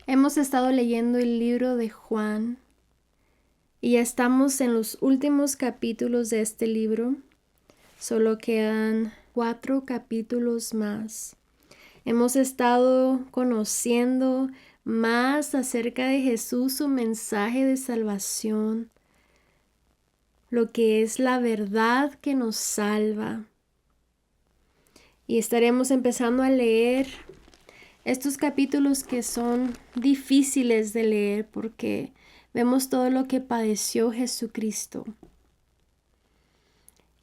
Hemos estado leyendo el libro de Juan y ya estamos en los últimos capítulos de este libro. Solo quedan 4 capítulos más. Hemos estado conociendo más acerca de Jesús, su mensaje de salvación, lo que es la verdad que nos salva. Y estaremos empezando a leer estos capítulos que son difíciles de leer porque vemos todo lo que padeció Jesucristo.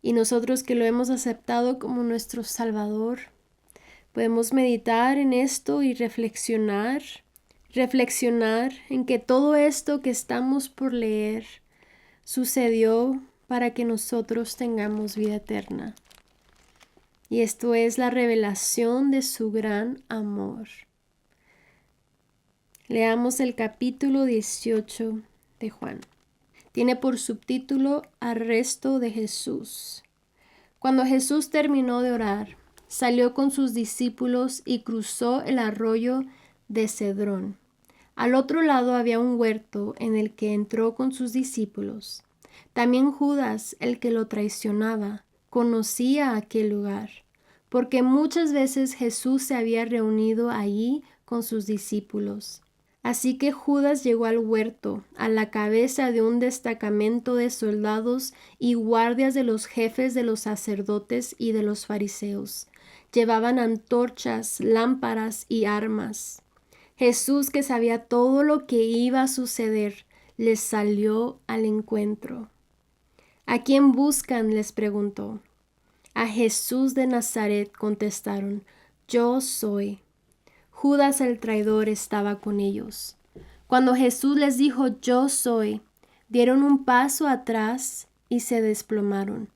Y nosotros que lo hemos aceptado como nuestro Salvador, podemos meditar en esto y reflexionar en que todo esto que estamos por leer sucedió para que nosotros tengamos vida eterna. Y esto es la revelación de su gran amor. Leamos el capítulo 18 de Juan. Tiene por subtítulo Arresto de Jesús. Cuando Jesús terminó de orar, salió con sus discípulos y cruzó el arroyo de Cedrón. Al otro lado había un huerto en el que entró con sus discípulos. También Judas, el que lo traicionaba, conocía aquel lugar, porque muchas veces Jesús se había reunido allí con sus discípulos. Así que Judas llegó al huerto, a la cabeza de un destacamento de soldados y guardias de los jefes de los sacerdotes y de los fariseos. Llevaban antorchas, lámparas y armas. Jesús, que sabía todo lo que iba a suceder, les salió al encuentro. ¿A quién buscan?, les preguntó. A Jesús de Nazaret, contestaron. Yo soy. Judas el traidor estaba con ellos. Cuando Jesús les dijo yo soy, dieron un paso atrás y se desplomaron.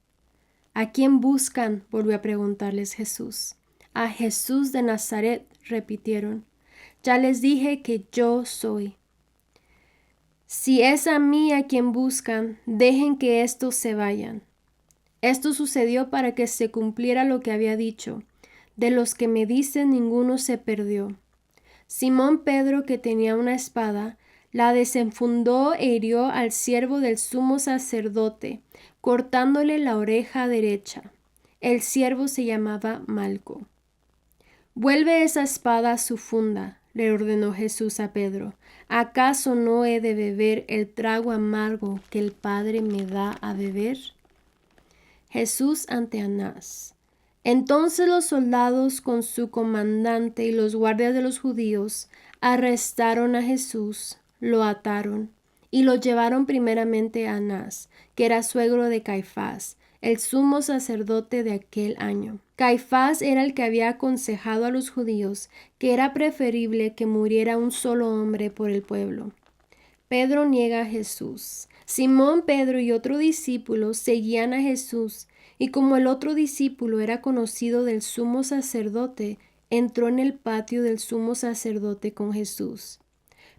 ¿A quién buscan?, volvió a preguntarles Jesús. A Jesús de Nazaret, repitieron. Ya les dije que yo soy. Si es a mí a quien buscan, dejen que estos se vayan. Esto sucedió para que se cumpliera lo que había dicho. De los que me dicen, ninguno se perdió. Simón Pedro, que tenía una espada, la desenfundó e hirió al siervo del sumo sacerdote, cortándole la oreja derecha. El siervo se llamaba Malco. Vuelve esa espada a su funda, le ordenó Jesús a Pedro. ¿Acaso no he de beber el trago amargo que el Padre me da a beber? Jesús ante Anás. Entonces los soldados con su comandante y los guardias de los judíos arrestaron a Jesús, lo ataron y lo llevaron primeramente a Anás, que era suegro de Caifás, el sumo sacerdote de aquel año. Caifás era el que había aconsejado a los judíos que era preferible que muriera un solo hombre por el pueblo. Pedro niega a Jesús. Simón Pedro y otro discípulo seguían a Jesús, y como el otro discípulo era conocido del sumo sacerdote, entró en el patio del sumo sacerdote con Jesús.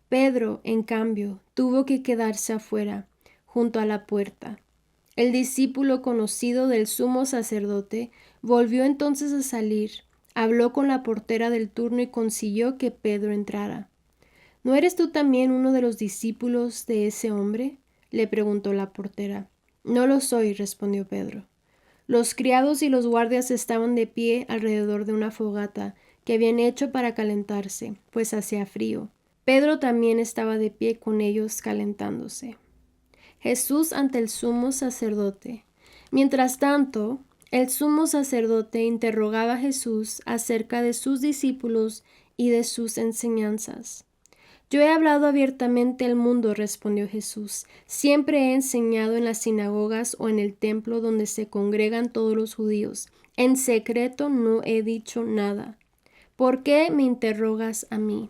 Pedro, en cambio, tuvo que quedarse afuera, junto a la puerta. El discípulo conocido del sumo sacerdote volvió entonces a salir, habló con la portera del turno y consiguió que Pedro entrara. ¿No eres tú también uno de los discípulos de ese hombre?, le preguntó la portera. No lo soy, respondió Pedro. Los criados y los guardias estaban de pie alrededor de una fogata que habían hecho para calentarse, pues hacía frío. Pedro también estaba de pie con ellos calentándose. Jesús ante el sumo sacerdote. Mientras tanto, el sumo sacerdote interrogaba a Jesús acerca de sus discípulos y de sus enseñanzas. Yo he hablado abiertamente al mundo, respondió Jesús. Siempre he enseñado en las sinagogas o en el templo donde se congregan todos los judíos. En secreto no he dicho nada. ¿Por qué me interrogas a mí?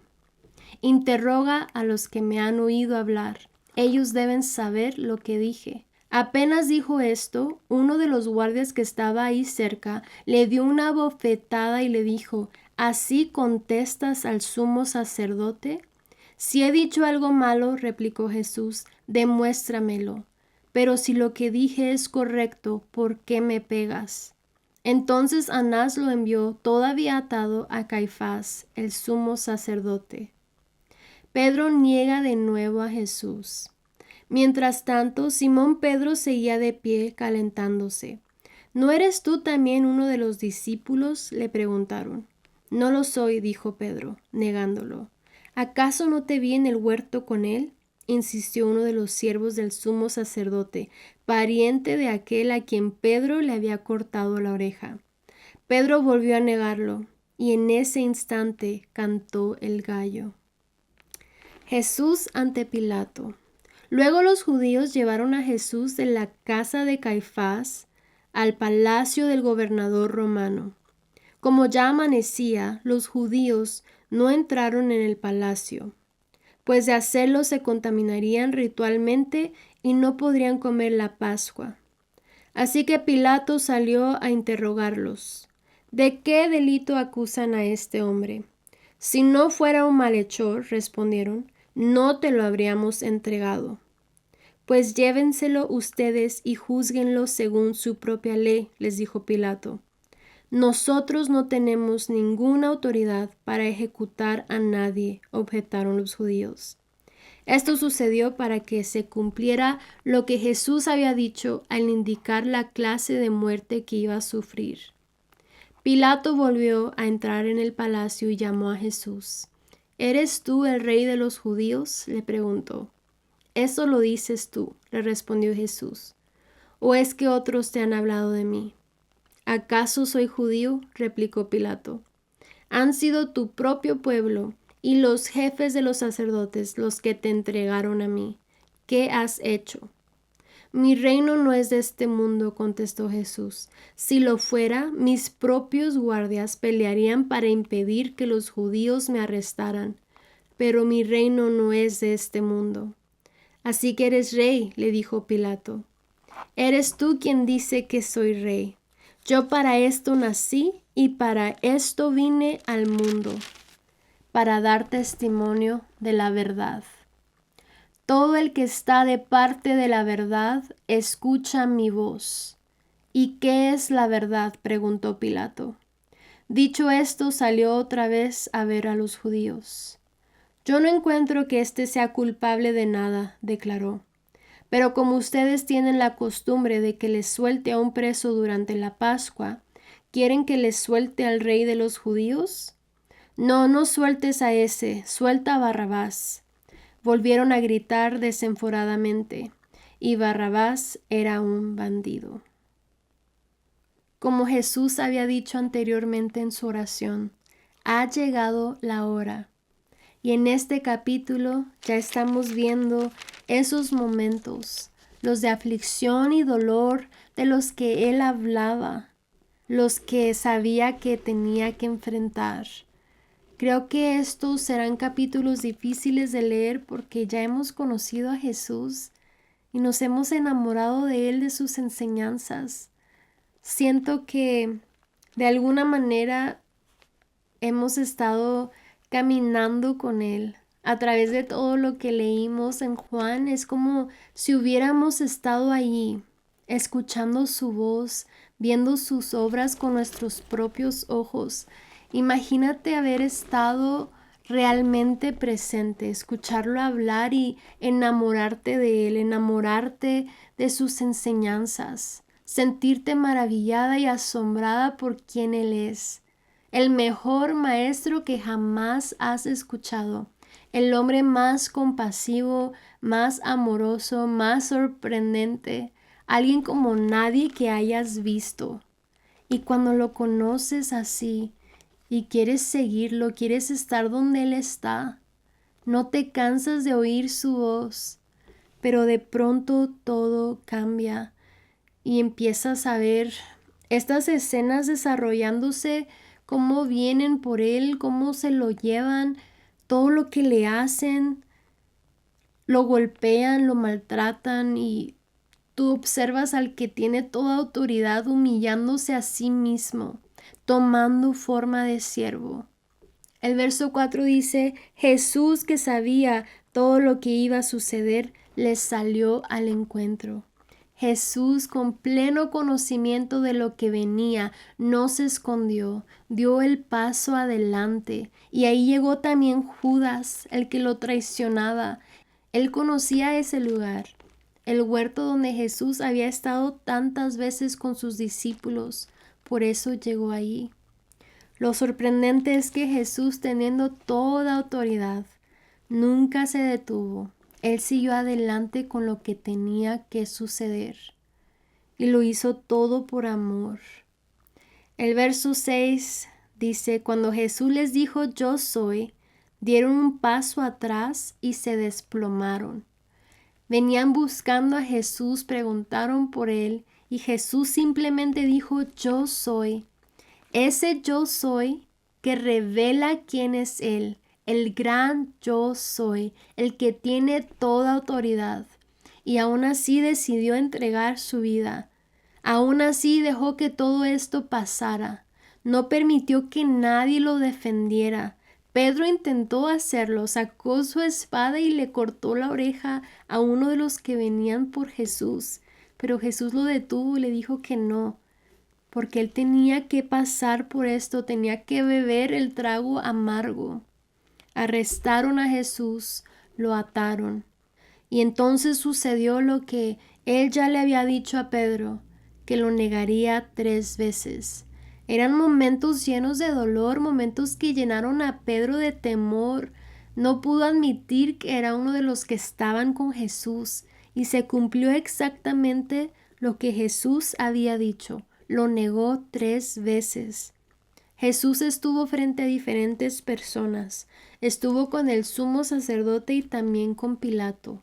Interroga a los que me han oído hablar. Ellos deben saber lo que dije. Apenas dijo esto, uno de los guardias que estaba ahí cerca le dio una bofetada y le dijo, ¿así contestas al sumo sacerdote? Si he dicho algo malo, replicó Jesús, demuéstramelo. Pero si lo que dije es correcto, ¿por qué me pegas? Entonces Anás lo envió todavía atado a Caifás, el sumo sacerdote. Pedro niega de nuevo a Jesús. Mientras tanto, Simón Pedro seguía de pie calentándose. ¿No eres tú también uno de los discípulos?, le preguntaron. No lo soy, dijo Pedro, negándolo. ¿Acaso no te vi en el huerto con él?, insistió uno de los siervos del sumo sacerdote, pariente de aquel a quien Pedro le había cortado la oreja. Pedro volvió a negarlo, y en ese instante cantó el gallo. Jesús ante Pilato. Luego los judíos llevaron a Jesús de la casa de Caifás al palacio del gobernador romano. Como ya amanecía, los judíos no entraron en el palacio, pues de hacerlo se contaminarían ritualmente y no podrían comer la Pascua. Así que Pilato salió a interrogarlos. ¿De qué delito acusan a este hombre? Si no fuera un malhechor, respondieron, no te lo habríamos entregado. Pues llévenselo ustedes y júzguenlo según su propia ley, les dijo Pilato. Nosotros no tenemos ninguna autoridad para ejecutar a nadie, objetaron los judíos. Esto sucedió para que se cumpliera lo que Jesús había dicho al indicar la clase de muerte que iba a sufrir. Pilato volvió a entrar en el palacio y llamó a Jesús. ¿Eres tú el rey de los judíos?, le preguntó. Eso lo dices tú, le respondió Jesús. ¿O es que otros te han hablado de mí? ¿Acaso soy judío?, replicó Pilato. Han sido tu propio pueblo y los jefes de los sacerdotes los que te entregaron a mí. ¿Qué has hecho? Mi reino no es de este mundo, contestó Jesús. Si lo fuera, mis propios guardias pelearían para impedir que los judíos me arrestaran. Pero mi reino no es de este mundo. Así que eres rey, le dijo Pilato. Eres tú quien dice que soy rey. Yo para esto nací y para esto vine al mundo, para dar testimonio de la verdad. Todo el que está de parte de la verdad escucha mi voz. ¿Y qué es la verdad?, preguntó Pilato. Dicho esto, salió otra vez a ver a los judíos. Yo no encuentro que éste sea culpable de nada, declaró. Pero como ustedes tienen la costumbre de que les suelte a un preso durante la Pascua, ¿quieren que les suelte al rey de los judíos? No, no sueltes a ese, suelta a Barrabás. Volvieron a gritar desenforadamente, y Barrabás era un bandido. Como Jesús había dicho anteriormente en su oración, ha llegado la hora. Y en este capítulo ya estamos viendo esos momentos, los de aflicción y dolor de los que él hablaba, los que sabía que tenía que enfrentar. Creo que estos serán capítulos difíciles de leer porque ya hemos conocido a Jesús y nos hemos enamorado de él, de sus enseñanzas. Siento que de alguna manera hemos estado caminando con él. A través de todo lo que leímos en Juan, es como si hubiéramos estado allí, escuchando su voz, viendo sus obras con nuestros propios ojos. Imagínate haber estado realmente presente, escucharlo hablar y enamorarte de él, enamorarte de sus enseñanzas, sentirte maravillada y asombrada por quien él es. El mejor maestro que jamás has escuchado, el hombre más compasivo, más amoroso, más sorprendente, alguien como nadie que hayas visto. Y cuando lo conoces así y quieres seguirlo, quieres estar donde él está, no te cansas de oír su voz, pero de pronto todo cambia y empiezas a ver estas escenas desarrollándose, cómo vienen por él, cómo se lo llevan, todo lo que le hacen, lo golpean, lo maltratan y tú observas al que tiene toda autoridad humillándose a sí mismo, tomando forma de siervo. El verso 4 dice, Jesús, que sabía todo lo que iba a suceder, les salió al encuentro. Jesús, con pleno conocimiento de lo que venía, no se escondió, dio el paso adelante. Y ahí llegó también Judas, el que lo traicionaba. Él conocía ese lugar, el huerto donde Jesús había estado tantas veces con sus discípulos. Por eso llegó allí. Lo sorprendente es que Jesús, teniendo toda autoridad, nunca se detuvo. Él siguió adelante con lo que tenía que suceder. Y lo hizo todo por amor. El verso 6 dice, cuando Jesús les dijo, yo soy, dieron un paso atrás y se desplomaron. Venían buscando a Jesús, preguntaron por él, y Jesús simplemente dijo, yo soy. Ese yo soy que revela quién es Él, el gran yo soy, el que tiene toda autoridad. Y aún así decidió entregar su vida. Aún así dejó que todo esto pasara. No permitió que nadie lo defendiera. Pedro intentó hacerlo, sacó su espada y le cortó la oreja a uno de los que venían por Jesús. Pero Jesús lo detuvo y le dijo que no, porque él tenía que pasar por esto, tenía que beber el trago amargo. Arrestaron a Jesús, lo ataron. Y entonces sucedió lo que él ya le había dicho a Pedro, que lo negaría 3 veces. Eran momentos llenos de dolor, momentos que llenaron a Pedro de temor. No pudo admitir que era uno de los que estaban con Jesús, y se cumplió exactamente lo que Jesús había dicho. Lo negó 3 veces. Jesús estuvo frente a diferentes personas. Estuvo con el sumo sacerdote y también con Pilato.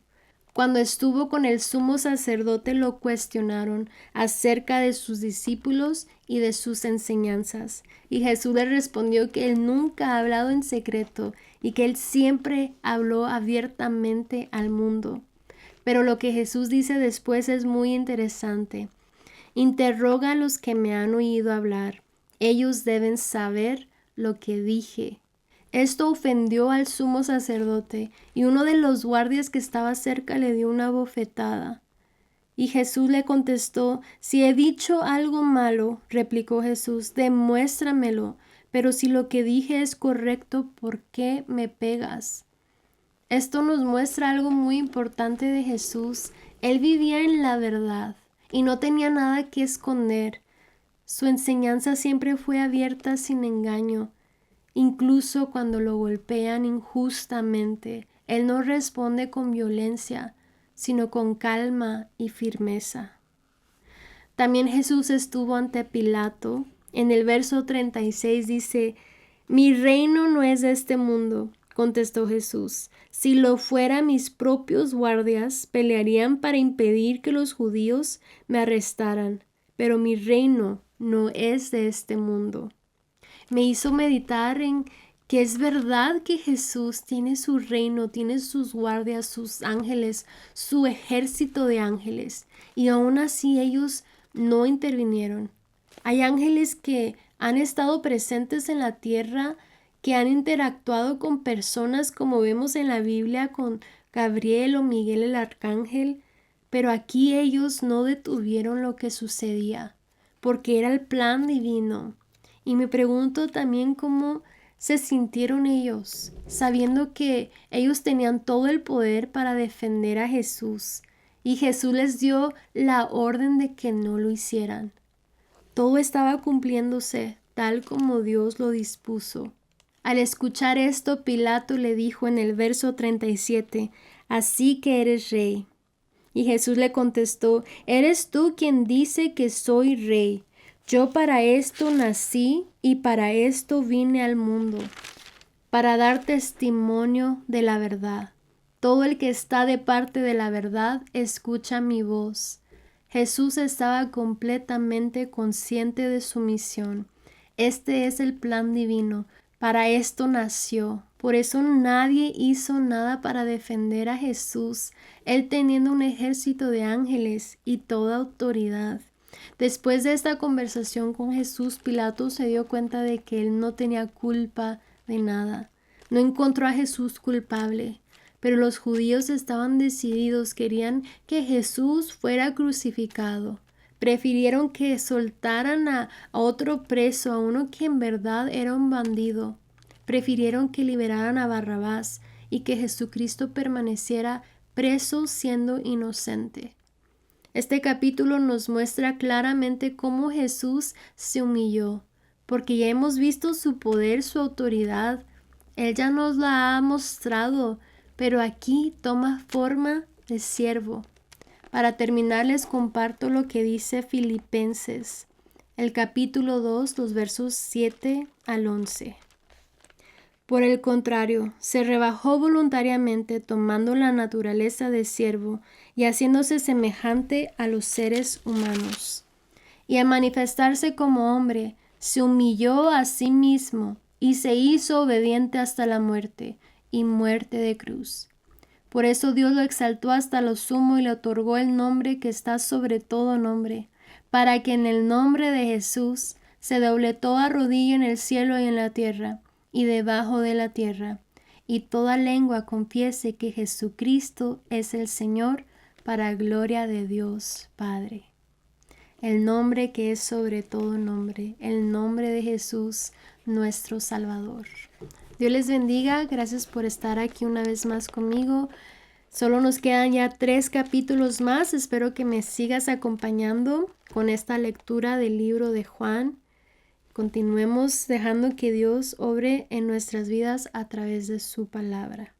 Cuando estuvo con el sumo sacerdote lo cuestionaron acerca de sus discípulos y de sus enseñanzas. Y Jesús le respondió que él nunca ha hablado en secreto y que él siempre habló abiertamente al mundo. Pero lo que Jesús dice después es muy interesante. Interroga a los que me han oído hablar. Ellos deben saber lo que dije. Esto ofendió al sumo sacerdote, y uno de los guardias que estaba cerca le dio una bofetada. Y Jesús le contestó, si he dicho algo malo, replicó Jesús, demuéstramelo, pero si lo que dije es correcto, ¿por qué me pegas? Esto nos muestra algo muy importante de Jesús. Él vivía en la verdad y no tenía nada que esconder. Su enseñanza siempre fue abierta sin engaño. Incluso cuando lo golpean injustamente, Él no responde con violencia, sino con calma y firmeza. También Jesús estuvo ante Pilato. En el verso 36 dice, mi reino no es de este mundo, contestó Jesús. Si lo fuera, mis propios guardias pelearían para impedir que los judíos me arrestaran, pero mi reino no es de este mundo. Me hizo meditar en que es verdad que Jesús tiene su reino, tiene sus guardias, sus ángeles, su ejército de ángeles, y aún así ellos no intervinieron. Hay ángeles que han estado presentes en la tierra, que han interactuado con personas como vemos en la Biblia con Gabriel o Miguel el arcángel, pero aquí ellos no detuvieron lo que sucedía, porque era el plan divino. Y me pregunto también cómo se sintieron ellos, sabiendo que ellos tenían todo el poder para defender a Jesús, y Jesús les dio la orden de que no lo hicieran. Todo estaba cumpliéndose tal como Dios lo dispuso. Al escuchar esto, Pilato le dijo en el verso 37, así que eres rey. Y Jesús le contestó, eres tú quien dice que soy rey. Yo para esto nací y para esto vine al mundo, para dar testimonio de la verdad. Todo el que está de parte de la verdad escucha mi voz. Jesús estaba completamente consciente de su misión. Este es el plan divino. Para esto nació. Por eso nadie hizo nada para defender a Jesús, él teniendo un ejército de ángeles y toda autoridad. Después de esta conversación con Jesús, Pilato se dio cuenta de que él no tenía culpa de nada. No encontró a Jesús culpable. pero los judíos estaban decididos, querían que Jesús fuera crucificado. Prefirieron que soltaran a otro preso, a uno que en verdad era un bandido. Prefirieron que liberaran a Barrabás y que Jesucristo permaneciera preso siendo inocente. Este capítulo nos muestra claramente cómo Jesús se humilló, porque ya hemos visto su poder, su autoridad. Él ya nos la ha mostrado, pero aquí toma forma de siervo. Para terminar, les comparto lo que dice Filipenses, el capítulo 2, los versos 7 al 11. Por el contrario, se rebajó voluntariamente tomando la naturaleza de siervo y haciéndose semejante a los seres humanos. Y al manifestarse como hombre, se humilló a sí mismo y se hizo obediente hasta la muerte y muerte de cruz. Por eso Dios lo exaltó hasta lo sumo y le otorgó el nombre que está sobre todo nombre, para que en el nombre de Jesús se doble toda rodilla en el cielo y en la tierra y debajo de la tierra, y toda lengua confiese que Jesucristo es el Señor, para gloria de Dios Padre. El nombre que es sobre todo nombre, el nombre de Jesús, nuestro Salvador. Dios les bendiga, gracias por estar aquí una vez más conmigo. Solo nos quedan ya 3 capítulos más, espero que me sigas acompañando con esta lectura del libro de Juan. Continuemos dejando que Dios obre en nuestras vidas a través de su palabra.